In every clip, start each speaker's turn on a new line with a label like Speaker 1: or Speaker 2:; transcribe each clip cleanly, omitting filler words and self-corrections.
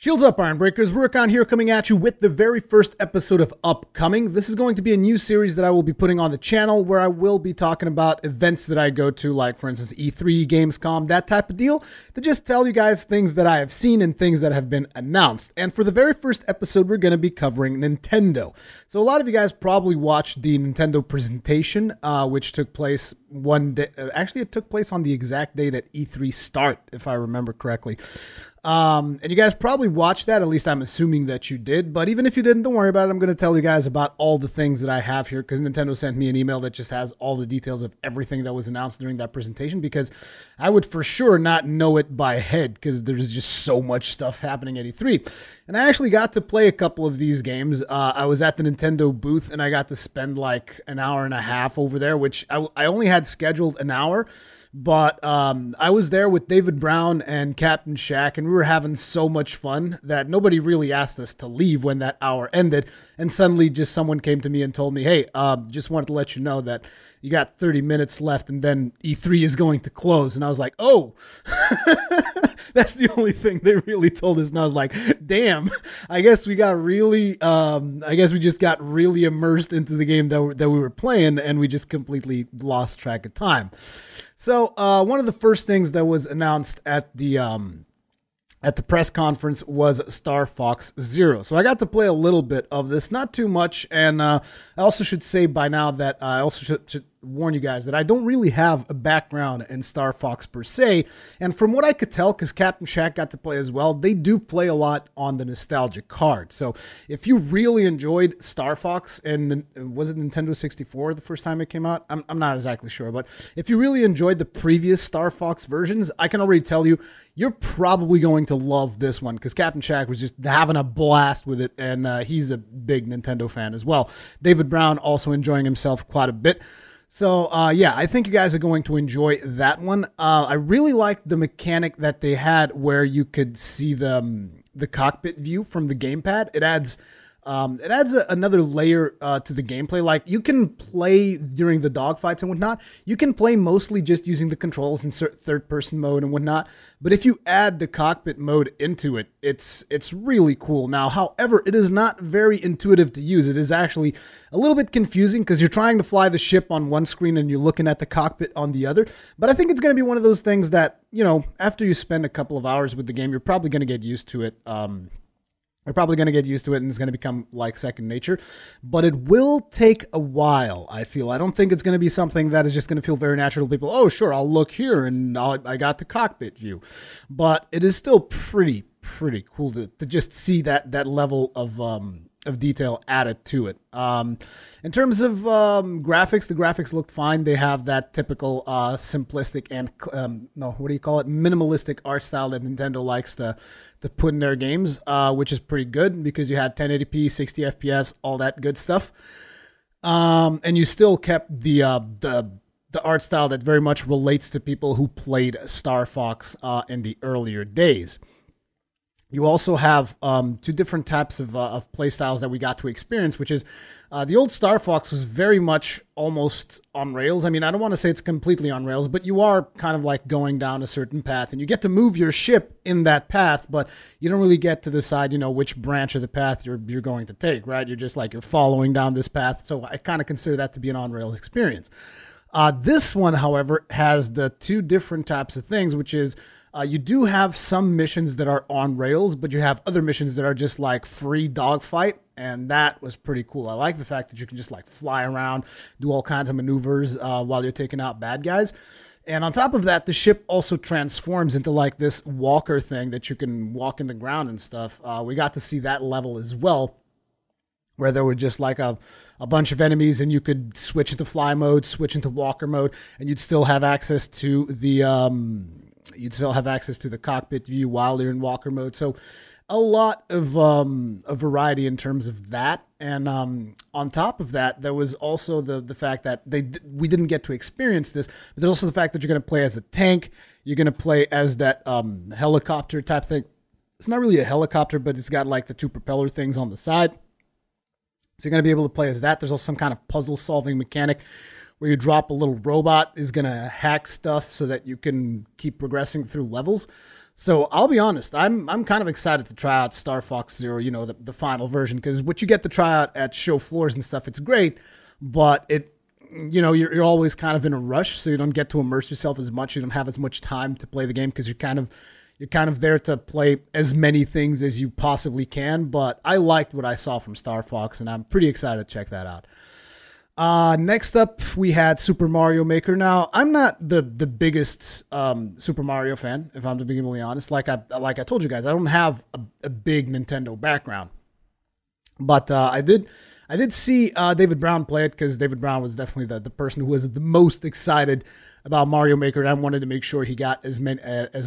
Speaker 1: Shields up, Iron Breakers. Rurikhan here, coming at you with the very first episode of Upcoming. This is going to be a new series that I will be putting on the channel where I will be talking about events that I go to, like, for instance, E3, Gamescom, that type of deal, to just tell you guys things that I have seen and things that have been announced. And for the very first episode, we're going to be covering Nintendo. So a lot of you guys probably watched the Nintendo presentation, which took place one day. Actually, it took place on the exact day that E3 start, if I remember correctly. And you guys probably watched that, at least I'm assuming that you did, but even if you didn't, don't worry about it. I'm going to tell you guys about all the things that I have here, because Nintendo sent me an email that just has all the details of everything that was announced during that presentation, because I would for sure not know it by head, because there's just so much stuff happening at E3. And I actually got to play a couple of these games. I was at the Nintendo booth, and I got to spend like an hour and a half over there, which I only had scheduled an hour. But I was there with David Brown and Captain Shack, and we were having so much fun that nobody really asked us to leave when that hour ended. And suddenly just someone came to me and told me, hey, just wanted to let you know that you got 30 minutes left and then E3 is going to close. And I was like, oh, that's the only thing they really told us. And I was like, damn, I guess we got really, I guess we just got really immersed into the game that we were playing, and we just completely lost track of time. So one of the first things that was announced at the press conference was Starfox Zero. So I got to play a little bit of this, not too much, and I also should say by now that I also should warn you guys that I don't really have a background in Star Fox per se, and from what I could tell, because Captain Shack got to play as well, they do play a lot on the nostalgia card. So if you really enjoyed Star Fox, and was it Nintendo 64 the first time it came out? I'm not exactly sure, but if you really enjoyed the previous Star Fox versions, I can already tell you, you're probably going to love this one, because Captain Shack was just having a blast with it, and he's a big Nintendo fan as well. David Brown also enjoying himself quite a bit. So, yeah, I think you guys are going to enjoy that one. I really liked the mechanic that they had where you could see the cockpit view from the gamepad. It adds another layer to the gameplay. Like, you can play during the dogfights and whatnot. You can play mostly just using the controls in third-person mode and whatnot. But if you add the cockpit mode into it, it's really cool. Now, however, it is not very intuitive to use. It is actually a little bit confusing because you're trying to fly the ship on one screen and you're looking at the cockpit on the other. But I think it's going to be one of those things that, you know, after you spend a couple of hours with the game, you're probably going to get used to it. You're probably going to get used to it, and it's going to become like second nature, but it will take a while, I feel. I don't think it's going to be something that is just going to feel very natural to people. Oh, sure, I'll look here, and I got the cockpit view. But it is still pretty cool to just see that level of detail added to it. In terms of graphics, the graphics looked fine. They have that typical simplistic and minimalistic art style that Nintendo likes to put in their games, which is pretty good because you had 1080p, 60 FPS, all that good stuff, and you still kept the art style that very much relates to people who played Star Fox in the earlier days. You also have two different types of play styles that we got to experience, which is the old Star Fox was very much almost on rails. I mean, I don't want to say it's completely on rails, but you are kind of like going down a certain path, and you get to move your ship in that path, but you don't really get to decide, you know, which branch of the path you're going to take, right? You're just like, you're following down this path. So I kind of consider that to be an on-rails experience. This one, however, has the two different types of things, which is you do have some missions that are on rails, but you have other missions that are just like free dogfight, and that was pretty cool. I like the fact that you can just like fly around, do all kinds of maneuvers while you're taking out bad guys. And on top of that, the ship also transforms into like this walker thing that you can walk in the ground and stuff. We got to see that level as well, where there were just like a bunch of enemies, and you could switch into fly mode, switch into walker mode, and you'd still have access to the cockpit view while you're in walker mode. So a lot of a variety in terms of that. And on top of that, there was also the fact that we didn't get to experience this, but there's also the fact that you're going to play as the tank. You're going to play as that helicopter type thing. It's not really a helicopter, but it's got like the two propeller things on the side. So you're going to be able to play as that. There's also some kind of puzzle solving mechanic where you drop a little robot is going to hack stuff so that you can keep progressing through levels. So I'll be honest, I'm kind of excited to try out Starfox Zero, you know, the final version, because what you get to try out at show floors and stuff, it's great, but you're always kind of in a rush, so you don't get to immerse yourself as much. You don't have as much time to play the game because you're kind of there to play as many things as you possibly can. But I liked what I saw from Starfox, and I'm pretty excited to check that out. Next up, we had Super Mario Maker. Now, I'm not the biggest Super Mario fan, if I'm to be completely honest. Like I told you guys, I don't have a big Nintendo background, but I did see David Brown play it, because David Brown was definitely the person who was the most excited about Mario Maker, and I wanted to make sure he got as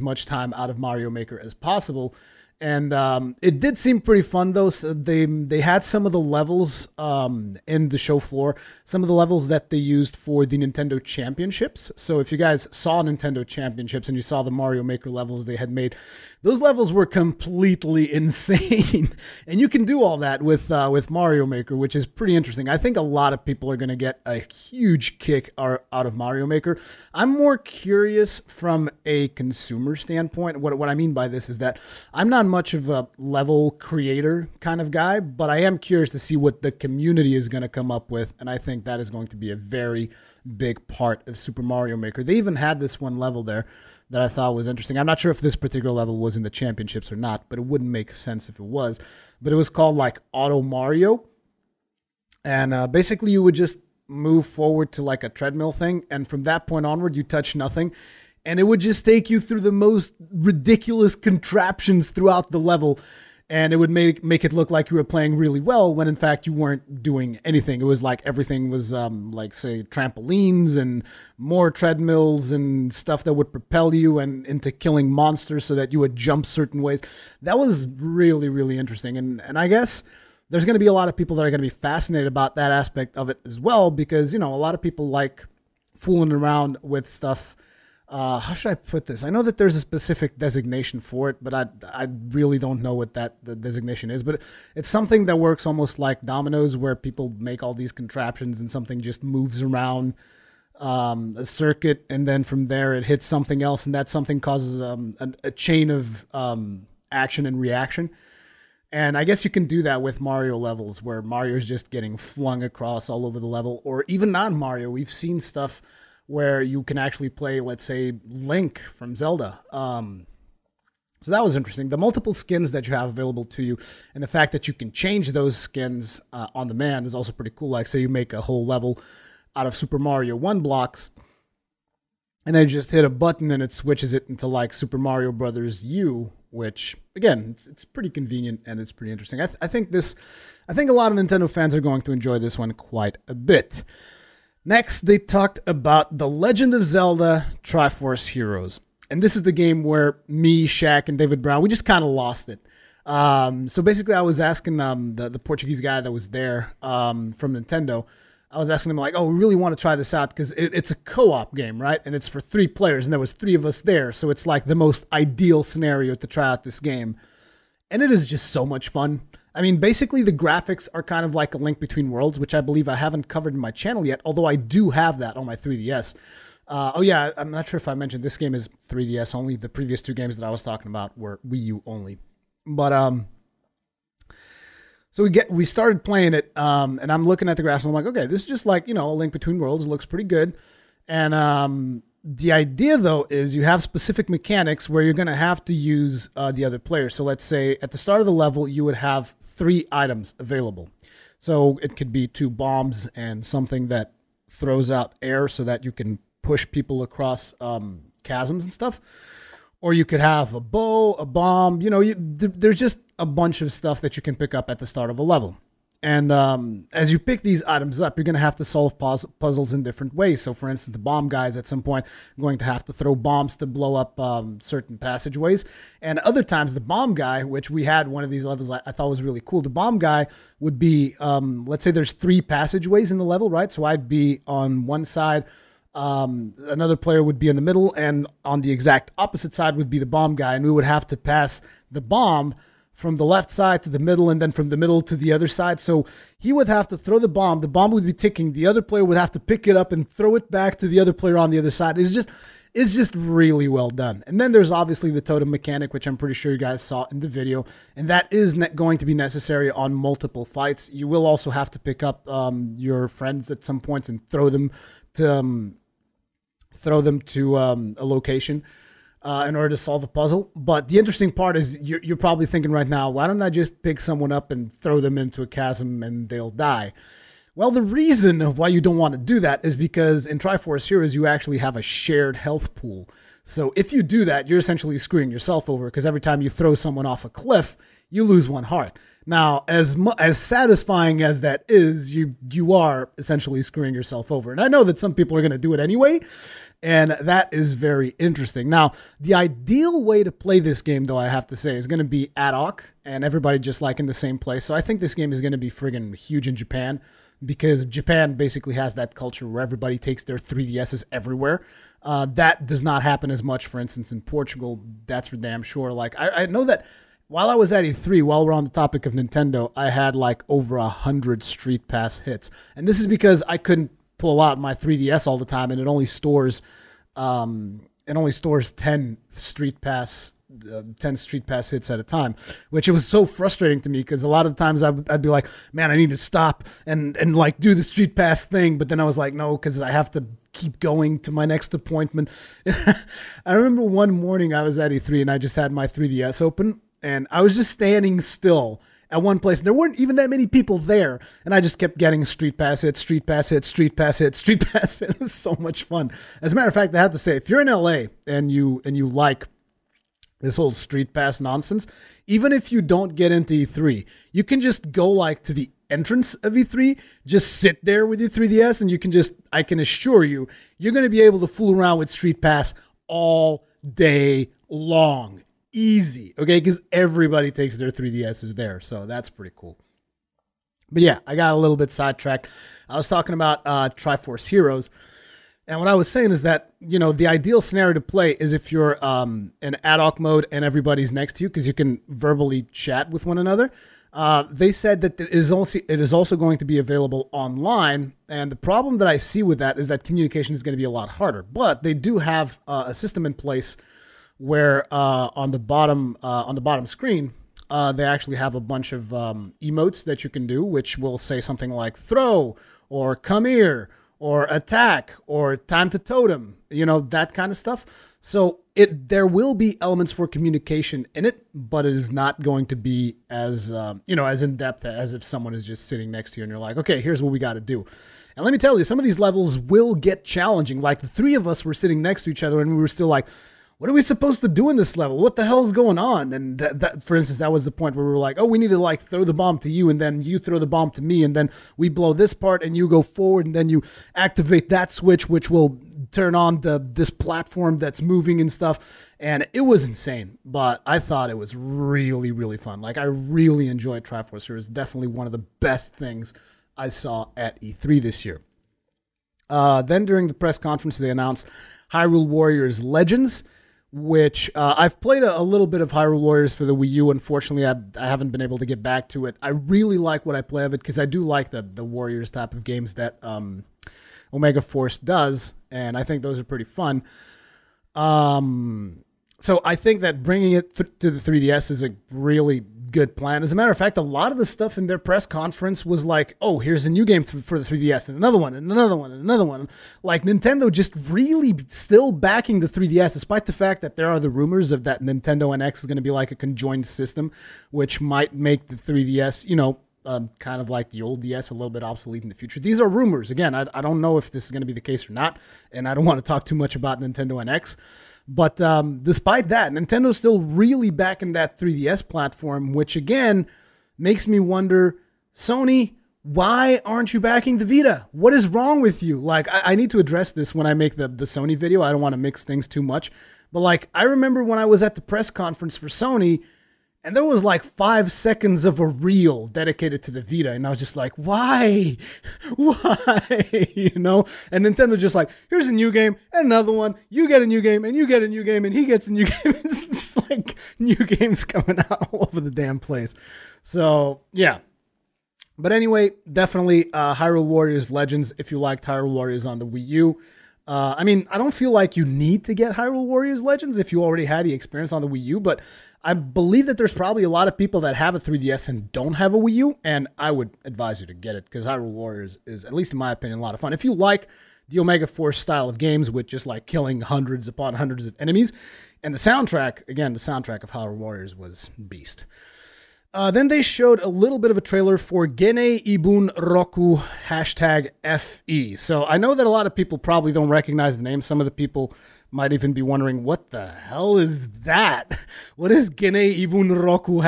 Speaker 1: much time out of Mario Maker as possible. And it did seem pretty fun, though. So they had some of the levels in the show floor, some of the levels that they used for the Nintendo Championships. So if you guys saw Nintendo Championships and you saw the Mario Maker levels they had made, those levels were completely insane. And you can do all that with Mario Maker, which is pretty interesting. I think a lot of people are going to get a huge kick out of Mario Maker. I'm more curious from a consumer standpoint. What I mean by this is that I'm not much of a level creator kind of guy, but I am curious to see what the community is going to come up with, and I think that is going to be a very big part of Super Mario Maker. They even had this one level there that I thought was interesting. I'm not sure if this particular level was in the championships or not, but it wouldn't make sense if it was. But it was called like Auto Mario, and basically you would just move forward to like a treadmill thing, and from that point onward you touch nothing, and it would just take you through the most ridiculous contraptions throughout the level, and it would make it look like you were playing really well when in fact you weren't doing anything. It was like everything was like, say, trampolines and more treadmills and stuff that would propel you and into killing monsters so that you would jump certain ways. That was really, really interesting, and I guess there's going to be a lot of people that are going to be fascinated about that aspect of it as well, because, you know, a lot of people like fooling around with stuff. How should I put this? I know that there's a specific designation for it, but I really don't know what the designation is. But it's something that works almost like dominoes, where people make all these contraptions and something just moves around a circuit, and then from there it hits something else, and that something causes a chain of action and reaction. And I guess you can do that with Mario levels, where Mario's just getting flung across all over the level, or even non-Mario. We've seen stuff where you can actually play, let's say, Link from Zelda. So that was interesting. The multiple skins that you have available to you, and the fact that you can change those skins on demand is also pretty cool. Like, say you make a whole level out of Super Mario 1 blocks, and then you just hit a button and it switches it into like Super Mario Brothers U, which again, it's pretty convenient and it's pretty interesting. I think a lot of Nintendo fans are going to enjoy this one quite a bit. Next, they talked about The Legend of Zelda Triforce Heroes. And this is the game where me, Shaq, and David Brown, we just kind of lost it. So basically, I was asking the Portuguese guy that was there from Nintendo, I was asking him, like, oh, we really want to try this out because it's a co-op game, right? And it's for 3 players, and there was 3 of us there. So it's like the most ideal scenario to try out this game. And it is just so much fun. I mean, basically, the graphics are kind of like A Link Between Worlds, which I believe I haven't covered in my channel yet, although I do have that on my 3DS. Oh, yeah, I'm not sure if I mentioned this game is 3DS only. The previous 2 games that I was talking about were Wii U only. But, so we started playing it, and I'm looking at the graphics, and I'm like, okay, this is just like, you know, A Link Between Worlds. It looks pretty good. And the idea, though, is you have specific mechanics where you're going to have to use the other player. So let's say at the start of the level, you would have 3 items available. So it could be 2 bombs and something that throws out air so that you can push people across chasms and stuff. Or you could have a bow, a bomb. You know, there's just a bunch of stuff that you can pick up at the start of a level. And as you pick these items up, you're going to have to solve puzzles in different ways. So, for instance, the bomb guys at some point are going to have to throw bombs to blow up certain passageways. And other times, the bomb guy, which we had one of these levels I thought was really cool. The bomb guy would be, let's say there's 3 passageways in the level, right? So I'd be on one side. Another player would be in the middle, and on the exact opposite side would be the bomb guy, and we would have to pass the bomb from the left side to the middle, and then from the middle to the other side. So he would have to throw the bomb would be ticking, the other player would have to pick it up and throw it back to the other player on the other side. It's just really well done. And then there's obviously the totem mechanic, which I'm pretty sure you guys saw in the video, and that is going to be necessary on multiple fights. You will also have to pick up your friends at some points and throw them to a location in order to solve a puzzle. But the interesting part is you're probably thinking right now, why don't I just pick someone up and throw them into a chasm and they'll die? Well, the reason why you don't want to do that is because in Triforce Heroes, you actually have a shared health pool. So if you do that, you're essentially screwing yourself over, because every time you throw someone off a cliff, you lose one heart. Now, as satisfying as that is, you are essentially screwing yourself over. And I know that some people are going to do it anyway, and that is very interesting. Now, the ideal way to play this game, though, I have to say, is going to be ad hoc, and everybody just like in the same place. So I think this game is going to be friggin' huge in Japan, because Japan basically has that culture where everybody takes their 3DSs everywhere. That does not happen as much, for instance, in Portugal. That's for damn sure. Like, I know that while I was at E3, while we're on the topic of Nintendo, I had like over 100 Street Pass hits. And this is because I couldn't pull out my 3DS all the time, and it only stores 10 Street Pass hits at a time, which it was so frustrating to me, because a lot of the times I'd be like, man, I need to stop and like do the Street Pass thing, but then I was like, no, because I have to keep going to my next appointment. I remember one morning I was at E3 and I just had my 3DS open, and I was just standing still at one place. There weren't even that many people there, and I just kept getting Street Pass hits, Street Pass hits, Street Pass hits, Street Pass hits. It was so much fun. As a matter of fact, I have to say, if you're in LA and you like this whole Street Pass nonsense, even if you don't get into E3, you can just go like to the entrance of E3, just sit there with your 3DS, and you can just, I can assure you, you're going to be able to fool around with Street Pass all day long. Easy, okay? Because everybody takes their 3DSs there, so that's pretty cool. But yeah, I got a little bit sidetracked. I was talking about Triforce Heroes, and what I was saying is that, you know, the ideal scenario to play is if you're in ad hoc mode and everybody's next to you, because you can verbally chat with one another. They said that it is also going to be available online, and the problem that I see with that is that communication is going to be a lot harder. But they do have a system in place where on the bottom screen, they actually have a bunch of emotes that you can do, which will say something like throw, or come here, or attack, or time to totem, you know, that kind of stuff. So there will be elements for communication in it, but it is not going to be as as in depth as if someone is just sitting next to you and you're like, okay, here's what we got to do. And let me tell you, some of these levels will get challenging. Like the three of us were sitting next to each other and we were still like, what are we supposed to do in this level? What the hell is going on? And that, for instance, that was the point where we were like, oh, we need to like throw the bomb to you, and then you throw the bomb to me, and then we blow this part and you go forward, and then you activate that switch, which will turn on this platform that's moving and stuff. And it was insane, but I thought it was really, really fun. Like, I really enjoyed Triforce. It was definitely one of the best things I saw at E3 this year. Then during the press conference, they announced Hyrule Warriors Legends, which I've played a little bit of Hyrule Warriors for the Wii U. Unfortunately, I haven't been able to get back to it. I really like what I play of it, because I do like the Warriors type of games that Omega Force does, and I think those are pretty fun. So I think that bringing it to the 3DS is a really good plan. As a matter of fact, a lot of the stuff in their press conference was like, oh, here's a new game for the 3DS, and another one, and another one, and another one. Like, Nintendo just really still backing the 3DS, despite the fact that there are the rumors of that Nintendo NX is going to be like a conjoined system, which might make the 3DS, kind of like the old DS, a little bit obsolete in the future. These are rumors. Again, I don't know if this is going to be the case or not, and I don't want to talk too much about Nintendo NX. But despite that, Nintendo's still really backing that 3DS platform, which again makes me wonder, Sony, why aren't you backing the Vita? What is wrong with you? Like, I need to address this when I make the Sony video. I don't want to mix things too much. But like, I remember when I was at the press conference for Sony, And there was like 5 seconds of a reel dedicated to the Vita. And I was just like, why? Why? You know? And Nintendo just like, here's a new game and another one. You get a new game and you get a new game and he gets a new game. It's just like new games coming out all over the damn place. So, yeah. But anyway, definitely Hyrule Warriors Legends if you liked Hyrule Warriors on the Wii U. I mean, I don't feel like you need to get Hyrule Warriors Legends if you already had the experience on the Wii U, but I believe that there's probably a lot of people that have a 3DS and don't have a Wii U, and I would advise you to get it because Hyrule Warriors is, at least in my opinion, a lot of fun. If you like the Omega Force style of games with just like killing hundreds upon hundreds of enemies, and the soundtrack, again, the soundtrack of Hyrule Warriors was beast. Then they showed a little bit of a trailer for Gene EBU Naraku #FE. So I know that a lot of people probably don't recognize the name. Some of the people might even be wondering, what the hell is that? What is Gene EBU Naraku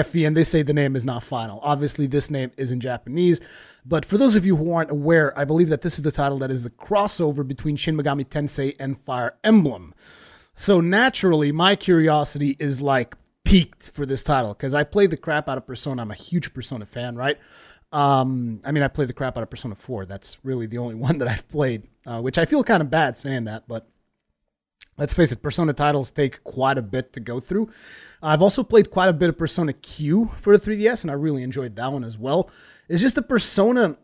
Speaker 1: #FE? And they say the name is not final. Obviously, this name is in Japanese. But for those of you who aren't aware, I believe that this is the title that is the crossover between Shin Megami Tensei and Fire Emblem. So naturally, my curiosity is like peaked for this title because I played the crap out of Persona. I'm a huge Persona fan, right? I mean, I played the crap out of Persona 4. That's really the only one that I've played, which I feel kind of bad saying that, but let's face it, Persona titles take quite a bit to go through. I've also played quite a bit of Persona Q for the 3DS, and I really enjoyed that one as well. It's just the Persona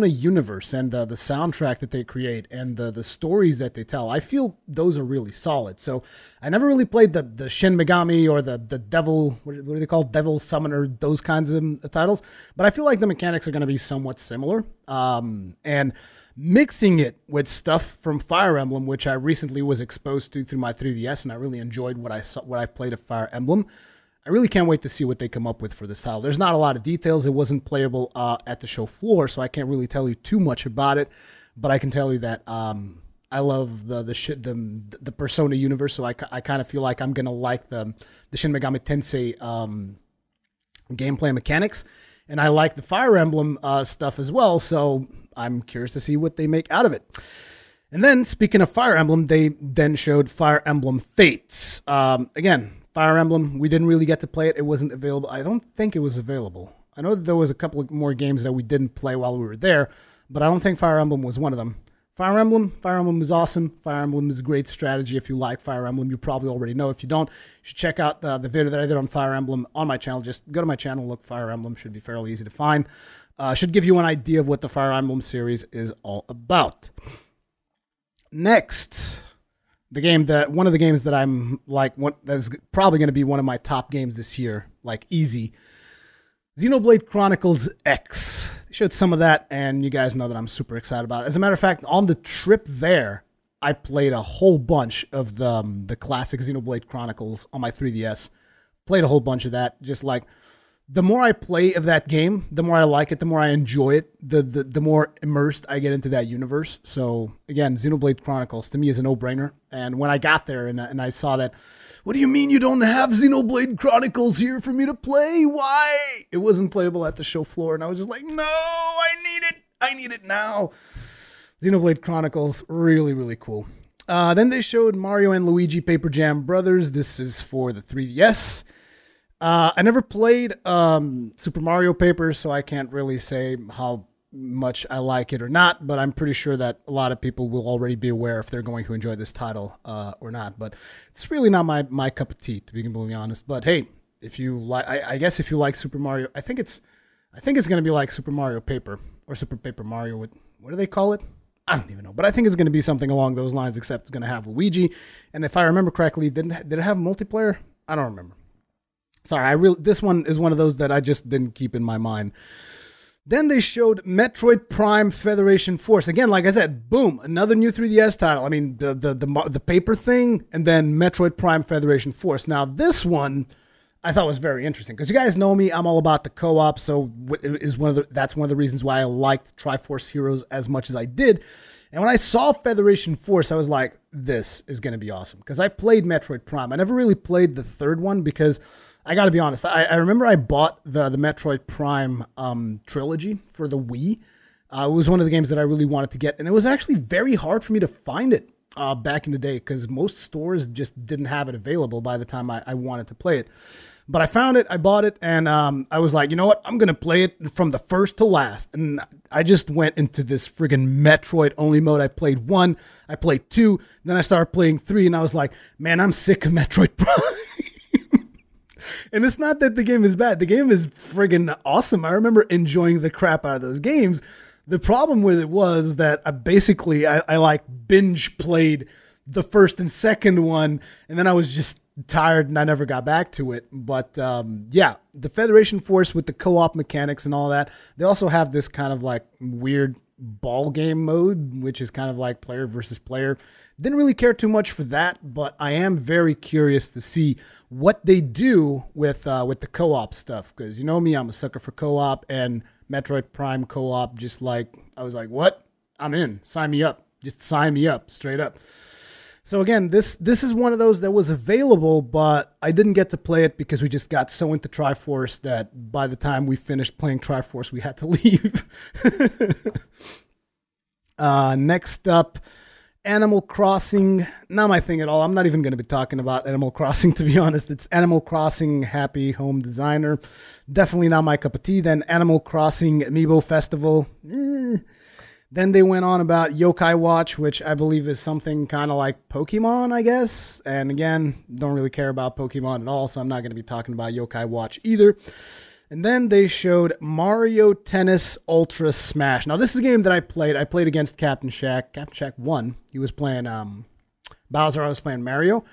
Speaker 1: universe and the soundtrack that they create and the stories that they tell. I feel those are really solid. So I never really played the Shin Megami or the Devil, what do they call it? Devil Summoner, those kinds of titles. But I feel like the mechanics are going to be somewhat similar. And mixing it with stuff from Fire Emblem, which I recently was exposed to through my 3DS, and I really enjoyed what I played of Fire Emblem. I really can't wait to see what they come up with for this title. There's not a lot of details. It wasn't playable at the show floor, so I can't really tell you too much about it. But I can tell you that I love the Persona universe, so I kind of feel like I'm gonna like the Shin Megami Tensei gameplay mechanics, and I like the Fire Emblem stuff as well. So I'm curious to see what they make out of it. And then, speaking of Fire Emblem, they then showed Fire Emblem Fates. Again, Fire Emblem, we didn't really get to play it. It wasn't available. I don't think it was available. I know that there was a couple of more games that we didn't play while we were there, but I don't think Fire Emblem was one of them. Fire Emblem is awesome. Fire Emblem is a great strategy. If you like Fire Emblem, you probably already know. If you don't, you should check out the video that I did on Fire Emblem on my channel. Just go to my channel, look Fire Emblem. Should be fairly easy to find. Should give you an idea of what the Fire Emblem series is all about. Next, one of the games that I'm like, that's probably going to be one of my top games this year, like easy. Xenoblade Chronicles X. They showed some of that, and you guys know that I'm super excited about it. As a matter of fact, on the trip there, I played a whole bunch of the classic Xenoblade Chronicles on my 3DS. Played a whole bunch of that. Just like, the more I play of that game, the more I like it, the more I enjoy it, the more immersed I get into that universe. So again, Xenoblade Chronicles to me is a no-brainer. And when I got there and I saw that, what do you mean you don't have Xenoblade Chronicles here for me to play? Why? It wasn't playable at the show floor, and I was just like, no, I need it now. Xenoblade Chronicles, really, really cool. Then they showed Mario and Luigi Paper Jam Brothers. This is for the 3DS. I never played Super Mario Paper, so I can't really say how much I like it or not, but I'm pretty sure that a lot of people will already be aware if they're going to enjoy this title or not. But it's really not my cup of tea, to be completely honest. But hey, if you like, I guess if you like Super Mario, I think it's going to be like Super Mario Paper or Super Paper Mario. What do they call it? I don't even know, but I think it's going to be something along those lines, except it's going to have Luigi. And if I remember correctly, did it have multiplayer? I don't remember. Sorry, this one is one of those that I just didn't keep in my mind. Then they showed Metroid Prime Federation Force. Again, like I said, boom, another new 3DS title. I mean, the paper thing, and then Metroid Prime Federation Force. Now, this one I thought was very interesting because you guys know me, I'm all about the co-op. So that's one of the reasons why I liked Triforce Heroes as much as I did. And when I saw Federation Force, I was like, this is going to be awesome because I played Metroid Prime. I never really played the third one because I got to be honest, I remember I bought the Metroid Prime trilogy for the Wii. It was one of the games that I really wanted to get, and it was actually very hard for me to find it back in the day, because most stores just didn't have it available by the time I wanted to play it. But I found it, I bought it, and I was like, you know what? I'm going to play it from the first to last. And I just went into this friggin' Metroid-only mode. I played 1, I played 2, then I started playing 3, and I was like, man, I'm sick of Metroid Prime. And it's not that the game is bad. The game is friggin' awesome. I remember enjoying the crap out of those games. The problem with it was that I like binge played the first and second one, and then I was just tired and I never got back to it. But yeah, the Federation Force with the co-op mechanics and all that, they also have this kind of like weird ball game mode, which is kind of like player versus player. Didn't really care too much for that, but I am very curious to see what they do with the co-op stuff, because you know me, I'm a sucker for co-op, and Metroid Prime co-op, just like, I was like, what? I'm in. Sign me up. Just sign me up, straight up. So again, this is one of those that was available, but I didn't get to play it because we just got so into Triforce that by the time we finished playing Triforce, we had to leave. Next up, Animal Crossing. Not my thing at all. I'm not even going to be talking about Animal Crossing, to be honest. It's Animal Crossing Happy Home Designer. Definitely not my cup of tea. Then Animal Crossing Amiibo Festival. Then they went on about Yokai Watch, which I believe is something kind of like Pokemon, I guess. And again, don't really care about Pokemon at all, so I'm not going to be talking about Yokai Watch either. And then they showed Mario Tennis Ultra Smash. Now, this is a game that I played. I played against Captain Shack. Captain Shack won. He was playing Bowser. I was playing Mario.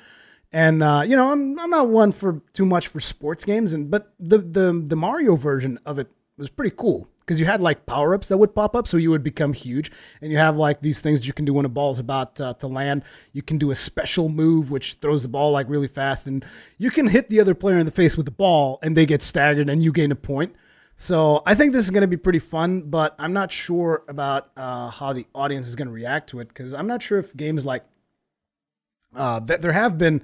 Speaker 1: And, you know, I'm not one for too much for sports games, but the Mario version of it was pretty cool, because you had like power-ups that would pop up, so you would become huge, and you have like these things you can do when a ball's about to land. You can do a special move which throws the ball like really fast, and you can hit the other player in the face with the ball and they get staggered and you gain a point. So I think this is going to be pretty fun, but I'm not sure about how the audience is going to react to it, because I'm not sure if games like that there have been,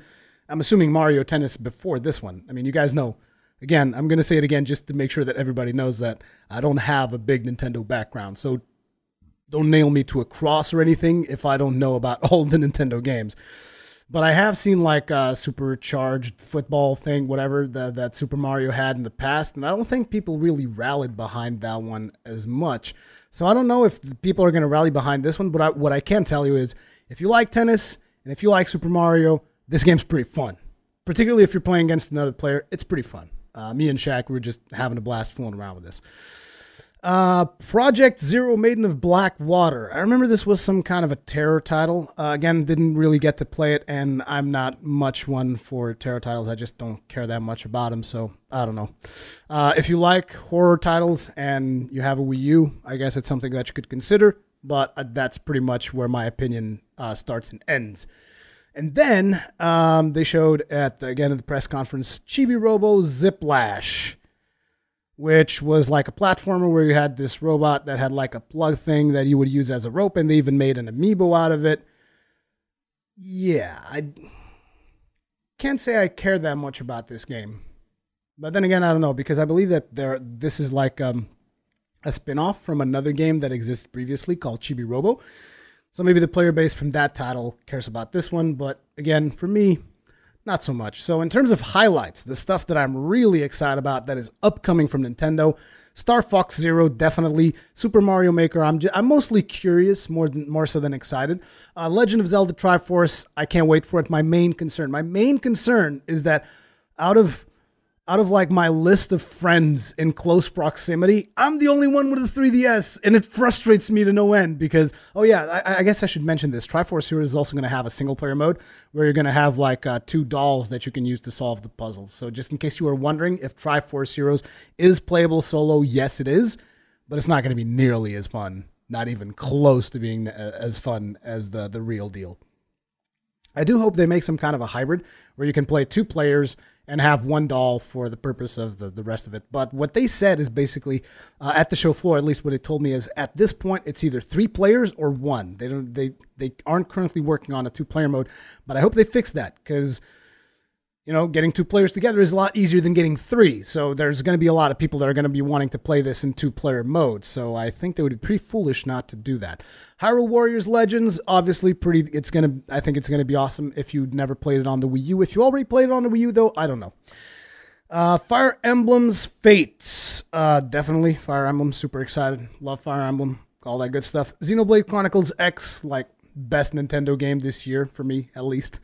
Speaker 1: I'm assuming Mario Tennis before this one. I mean, you guys know. Again, I'm going to say it again just to make sure that everybody knows that I don't have a big Nintendo background. So don't nail me to a cross or anything if I don't know about all the Nintendo games. But I have seen like a supercharged football thing, whatever, that Super Mario had in the past. And I don't think people really rallied behind that one as much. So I don't know if the people are going to rally behind this one. But what I can tell you is, if you like tennis and if you like Super Mario, this game's pretty fun. Particularly if you're playing against another player, it's pretty fun. Me and Shaq, we were just having a blast fooling around with this. Project Zero Maiden of Black Water. I remember this was some kind of a terror title. Again, didn't really get to play it, and I'm not much one for terror titles. I just don't care that much about them, so I don't know. If you like horror titles and you have a Wii U, I guess it's something that you could consider, but that's pretty much where my opinion starts and ends. And then they showed at the press conference, Chibi Robo Zip Lash, which was like a platformer where you had this robot that had like a plug thing that you would use as a rope, and they even made an amiibo out of it. Yeah, I can't say I care that much about this game. But then again, I don't know, because I believe that this is like a spin-off from another game that existed previously called Chibi Robo. So maybe the player base from that title cares about this one, but again, for me, not so much. So in terms of highlights, the stuff that I'm really excited about that is upcoming from Nintendo, Starfox Zero, definitely. Super Mario Maker, I'm mostly curious, more so than excited. Legend of Zelda Triforce, I can't wait for it. My main concern is that out of like my list of friends in close proximity, I'm the only one with a 3DS, and it frustrates me to no end because, oh yeah, I guess I should mention this. Triforce Zero is also going to have a single player mode where you're going to have like 2 dolls that you can use to solve the puzzles. So just in case you were wondering if Triforce Heroes is playable solo, yes it is, but it's not going to be nearly as fun, not even close to being as fun as the real deal. I do hope they make some kind of a hybrid where you can play 2 players and have 1 doll for the purpose of the rest of it. But what they said is basically, at the show floor, at least what they told me is, at this point, it's either 3 players or 1. They aren't currently working on a 2-player mode, but I hope they fix that, because getting 2 players together is a lot easier than getting 3. So there's going to be a lot of people that are going to be wanting to play this in 2-player mode. So I think they would be pretty foolish not to do that. Hyrule Warriors Legends, obviously I think it's going to be awesome if you never played it on the Wii U. If you already played it on the Wii U though, I don't know. Fire Emblem's Fates. Definitely Fire Emblem, super excited. Love Fire Emblem, all that good stuff. Xenoblade Chronicles X, like best Nintendo game this year for me, at least.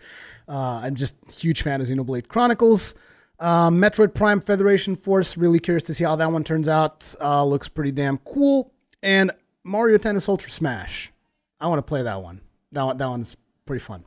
Speaker 1: I'm just a huge fan of Xenoblade Chronicles. Metroid Prime Federation Force, really curious to see how that one turns out. Looks pretty damn cool. And Mario Tennis Ultra Smash. I want to play that one. That one's pretty fun.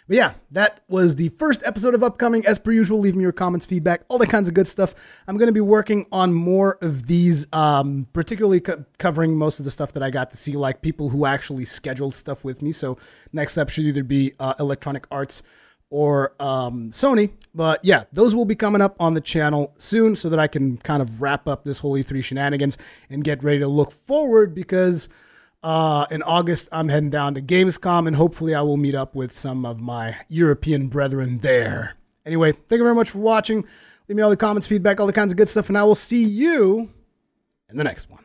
Speaker 1: But yeah, that was the first episode of UpKoming. As per usual, leave me your comments, feedback, all that kinds of good stuff. I'm going to be working on more of these, particularly covering most of the stuff that I got to see, like people who actually scheduled stuff with me. So next up should either be Electronic Arts or Sony. But yeah, those will be coming up on the channel soon so that I can kind of wrap up this whole E3 shenanigans and get ready to look forward, because in August, I'm heading down to Gamescom, and hopefully I will meet up with some of my European brethren there. Anyway, thank you very much for watching. Leave me all the comments, feedback, all the kinds of good stuff, and I will see you in the next one.